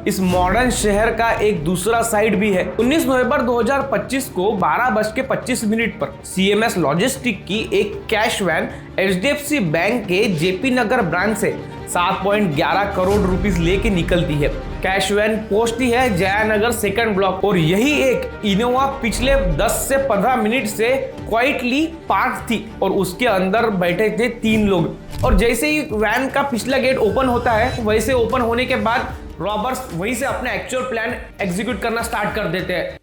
इस मॉडर्न शहर का एक दूसरा साइड भी है। 19 नवंबर 2025 को 12:25 पर CMS लॉजिस्टिक की एक कैश वैन HDFC बैंक के JP नगर ब्रांच से 7.11 करोड़ रुपीस लेके निकलती है। कैश वैन पहुंचती है जयानगर सेकंड ब्लॉक और यही एक इनोवा पिछले 10 से 15 मिनट से क्वाइटली पार्क थी और उसके अंदर बैठे थे 3 लोग। और जैसे ही वैन का पिछला गेट ओपन होता है वैसे ओपन होने के बाद रॉबर्स वहीं से अपना एक्चुअल प्लान एग्जीक्यूट करना स्टार्ट कर देते हैं।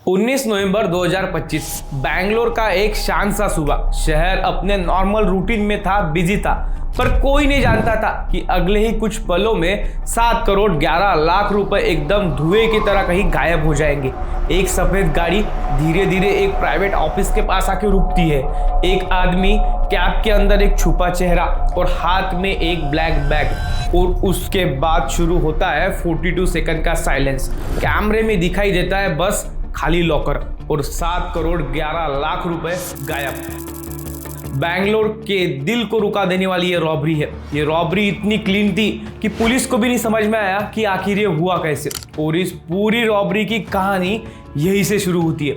19 नवंबर 2025 बैंगलोर का एक शांत सा सुबह। शहर अपने नॉर्मल रूटीन में था, बिजी था, पर कोई नहीं जानता था कि अगले ही कुछ पलों में 7 करोड़ 11 लाख रुपए एकदम धुएं की तरह कहीं गायब हो जाएंगे। एक सफेद गाड़ी धीरे धीरे एक प्राइवेट ऑफिस के पास आके रुकती है। एक आदमी कैब के अंदर एक छुपा चेहरा और हाथ में एक ब्लैक बैग और उसके बाद शुरू होता है 42 सेकंड का साइलेंस। कैमरे में दिखाई देता है बस खाली लॉकर और 7 करोड़ 11 लाख रुपए गायब। बैंगलोर के दिल को रुका देने वाली ये रॉबरी है। ये रॉबरी इतनी क्लीन थी कि पुलिस को भी नहीं समझ में आया कि आखिर ये हुआ कैसे। और इस पूरी रॉबरी की कहानी यहीं से शुरू होती है।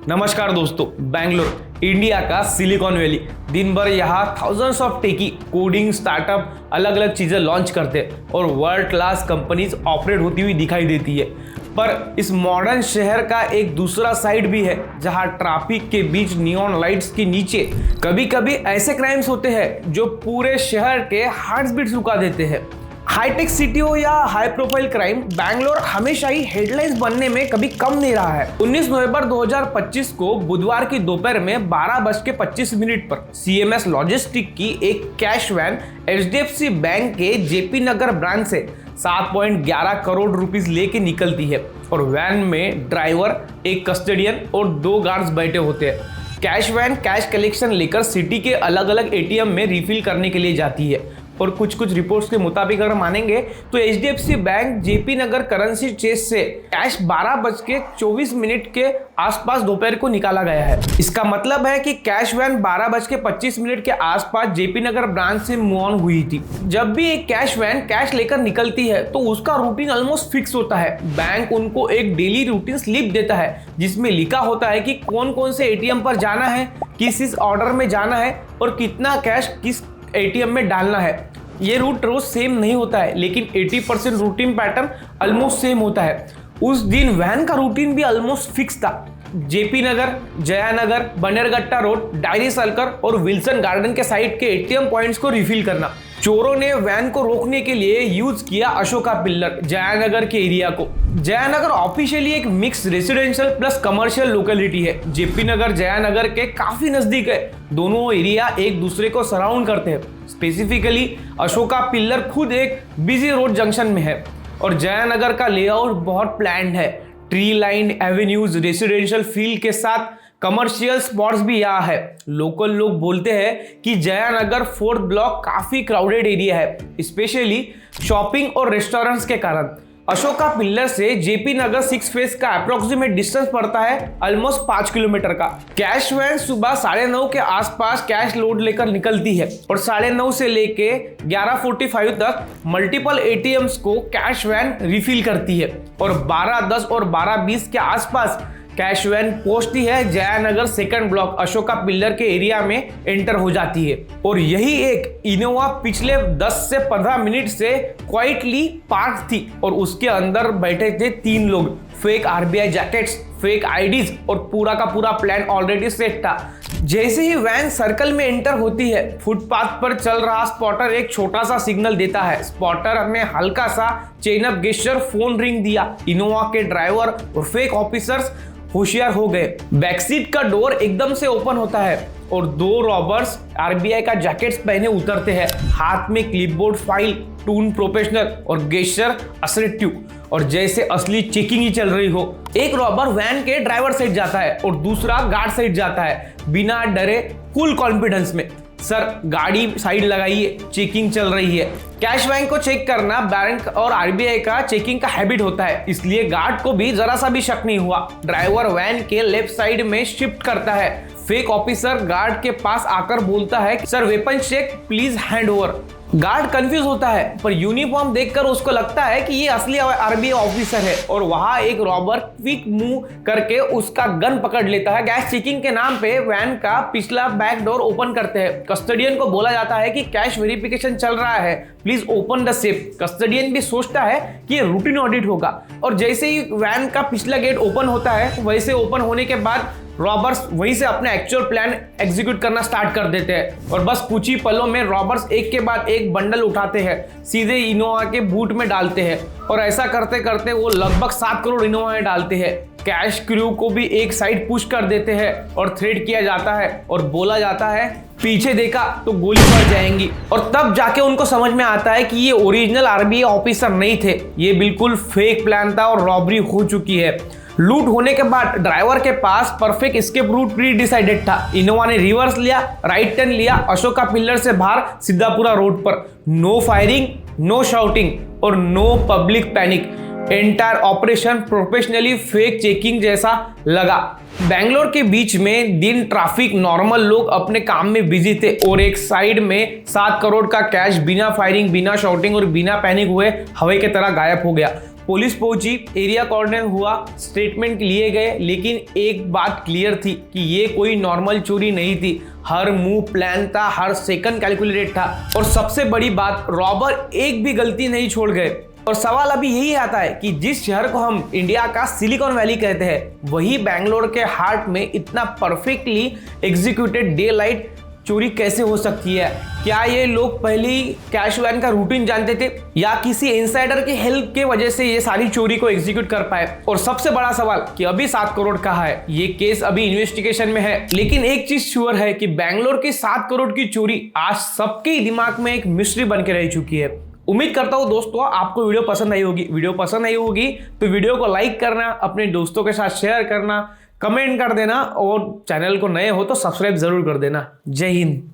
नमस्कार दोस्तों, बैंगलोर इंडिया का सिलिकॉन वैली। दिन भर यहाँ thousands of techie coding startup अलग अलग चीजें लॉन्च करते हैं और वर्ल्ड क्लास कंपनीज ऑपरेट होती हुई दिखाई देती है। पर इस मॉडर्न शहर का एक दूसरा साइड भी है जहां ट्रैफिक के बीच नियॉन लाइट्स के नीचे कभी कभी ऐसे क्राइम्स होते हैं जो पूरे शहर के हार्ट बीट्स रुका देते हैं। हाईटेक सिटी हो या हाई प्रोफाइल क्राइम, बैंगलोर हमेशा ही हेडलाइंस बनने में कभी कम नहीं रहा है। 19 नवंबर 2025 को बुधवार की दोपहर में 12:25 पर CMS लॉजिस्टिक की एक कैश वैन HDFC बैंक के JP नगर ब्रांच से 7.11 करोड़ रुपीस लेके निकलती है और वैन में ड्राइवर, एक कस्टडियन और 2 गार्ड्स बैठे होते हैं। कैश वैन कैश कलेक्शन लेकर सिटी के अलग अलग ATM में रिफिल करने के लिए जाती है और कुछ रिपोर्ट्स के मुताबिक अगर मानेंगे तो HDFC बैंक JP नगर करेंसी चेस से कैश 12:24 के आसपास दोपहर को निकाला गया है। इसका मतलब है कि कैश वैन 12:25 के आसपास JP नगर ब्रांच से मूव ऑन हुई थी। जब भी एक कैश वैन कैश लेकर निकलती है तो उसका रूटीन ऑलमोस्ट फिक्स होता है। बैंक उनको एक डेली रूटीन स्लिप देता है जिसमें लिखा होता है कि कौन कौन से ATM पर जाना है, किस ऑर्डर में जाना है और कितना कैश किस ATM में डालना है। ये रूट रोज सेम नहीं होता है लेकिन 80% रूटीन पैटर्न ऑलमोस्ट सेम होता है। उस दिन वैन का रूटीन भी ऑलमोस्ट फिक्स था। JP नगर, जयानगर, बनेरगट्टा रोड, डायरी सर्कल और विल्सन गार्डन के साइड के ATM पॉइंट्स को रिफिल करना। चोरों ने वैन को रोकने के लिए यूज किया अशोका पिल्लर, जयानगर के एरिया को। जयानगर ऑफिशियली एक mix residential plus commercial locality है। JP नगर जयानगर के काफी नजदीक है। दोनों एरिया एक दूसरे को सराउंड करते हैं। स्पेसिफिकली अशोका पिल्लर खुद एक बिजी रोड जंक्शन में है और जयानगर का लेआउट बहुत प्लान्ड है। Tree line avenues, residential feel के साथ कमर्शियल स्पॉट्स भी यहाँ है। लोकल लोग बोलते हैं कि जयानगर 4th ब्लॉक काफी क्राउडेड एरिया है, स्पेशली शॉपिंग और रेस्टोरेंट्स के कारण। अशोका पिल्लर से JP नगर 6 फेज का अप्रोक्सीमेट डिस्टेंस पड़ता है ऑलमोस्ट 5 किलोमीटर का। कैश वैन सुबह 9:30 के आसपास कैश लोड लेकर निकलती है और 9:30 से लेके 11:45 तक मल्टीपल ATMs को कैश वैन रिफिल करती है और 12:10 और 12:20 के आसपास कैश वैन पहुंचती है Jaynagar second block Ashoka pillar के एरिया में एंटर हो जाती है। और यही एक इनोवा पिछले 10 से 15 मिनट से क्वाइटली पार्क थी और उसके अंदर बैठे थे 3 लोग। Fake RBI jackets, fake IDs और पूरा का पूरा प्लान ऑलरेडी सेट था। जैसे ही वैन सर्कल में एंटर होती है, फुटपाथ पर चल रहा स्पॉटर एक छोटा सा सिग्नल देता है। स्पॉटर ने हल्का सा chain up gesture, phone ring दिया। इनोवा के ड्राइवर और फेक ऑफिसर्स होशियार हो गए। बैकसीट का डोर एकदम से ओपन होता है और 2 रॉबर्स RBI का जैकेट्स पहने उतरते हैं। हाथ में क्लिपबोर्ड, फाइल, टून प्रोफेशनल और गेस्चर असर्टिव और जैसे असली चेकिंग ही चल रही हो। एक रॉबर वैन के ड्राइवर साइड जाता है और दूसरा गार्ड साइड जाता है, बिना डरे, फुल कॉन्फिडेंस में। सर, गाड़ी साइड लगाइए, चेकिंग चल रही है। कैश वैन को चेक करना बैंक और RBI का चेकिंग का हैबिट होता है, इसलिए गार्ड को भी जरा सा भी शक नहीं हुआ। ड्राइवर वैन के लेफ्ट साइड में शिफ्ट करता है। फेक ऑफिसर गार्ड के पास आकर बोलता है, sir weapon check please hand over. Guard confuse होता है, पर यूनिफॉर्म देखकर उसको लगता है कि ये असली आरबीआई ऑफिसर है और वहां एक रॉबर क्विक मूव करके उसका गन पकड़ लेता है। गैस चेकिंग के नाम पे वैन का पिछला बैक डोर ओपन करते हैं। कस्टडियन को बोला जाता है कि कैश वेरिफिकेशन चल रहा है, please open the safe. Custodian भी सोचता है कि ये रूटीन ऑडिट होगा और जैसे ही वैन का पिछला गेट ओपन होता है वैसे ओपन होने के बाद रॉबर्स वहीं से अपने एक्चुअल प्लान एग्जीक्यूट करना स्टार्ट कर देते हैं और बस कुछ ही पलों में रॉबर्स एक के बाद एक बंडल उठाते हैं, सीधे इनोवा के बूट में डालते हैं और ऐसा करते करते वो लगभग 7 करोड़ इनोवा में डालते हैं। कैश क्रू को भी एक साइड पुश कर देते हैं और थ्रेट किया जाता है और बोला जाता है पीछे देखा तो गोली पड़ जाएंगी। और तब जाके उनको समझ में आता है कि ये ओरिजिनल आरबीआई ऑफिसर नहीं थे, ये बिल्कुल फेक प्लान था और रॉबरी हो चुकी है। लूट होने के बाद ड्राइवर के पास perfect escape route pre decided था। इनोवा ने रिवर्स लिया, राइट टर्न लिया, अशोका पिलर से बाहर सिद्धापुरा रोड पर। नो फायरिंग, नो शाउटिंग और no public panic. Entire operation professionally fake checking जैसा लगा। बैंगलोर के बीच में दिन ट्रैफिक, नॉर्मल लोग अपने काम में बिजी थे और एक साइड में 7 करोड़ का कैश बिना फायरिंग, बिना शाउटिंग और बिना पैनिक हुए हवा की तरह गायब हो गया। पुलिस पहुंची, एरिया कॉर्डन हुआ, स्टेटमेंट लिए गए, लेकिन एक बात क्लियर थी कि ये कोई नॉर्मल चोरी नहीं थी। हर मूव प्लान था, हर सेकंड कैलकुलेटेड था और सबसे बड़ी बात, रॉबर एक भी गलती नहीं छोड़ गए। और सवाल अभी यही आता है कि जिस शहर को हम इंडिया का सिलिकॉन वैली कहते हैं, वही बैंगलोर के हार्ट में इतना परफेक्टली एग्जीक्यूटेड डे लाइट चोरी कैसे हो सकती है? क्या ये लोग पहले ही कैश वैन का रूटीन जानते थे या किसी इनसाइडर की हेल्प के वजह से ये सारी चोरी को एग्जीक्यूट कर पाए? और सबसे बड़ा सवाल कि अभी 7 करोड़ कहाँ है? ये केस अभी इन्वेस्टिगेशन में है, लेकिन एक चीज श्योर है कि बैंगलोर की 7 करोड़ की चोरी आज सबके दिमाग में एक मिस्ट्री बन के रह चुकी है। उम्मीद करता हूं दोस्तों आपको वीडियो पसंद आई होगी। वीडियो पसंद आई होगी तो वीडियो को लाइक करना, अपने दोस्तों के साथ शेयर करना, कमेंट कर देना और चैनल को नए हो तो सब्सक्राइब जरूर कर देना। जय हिंद।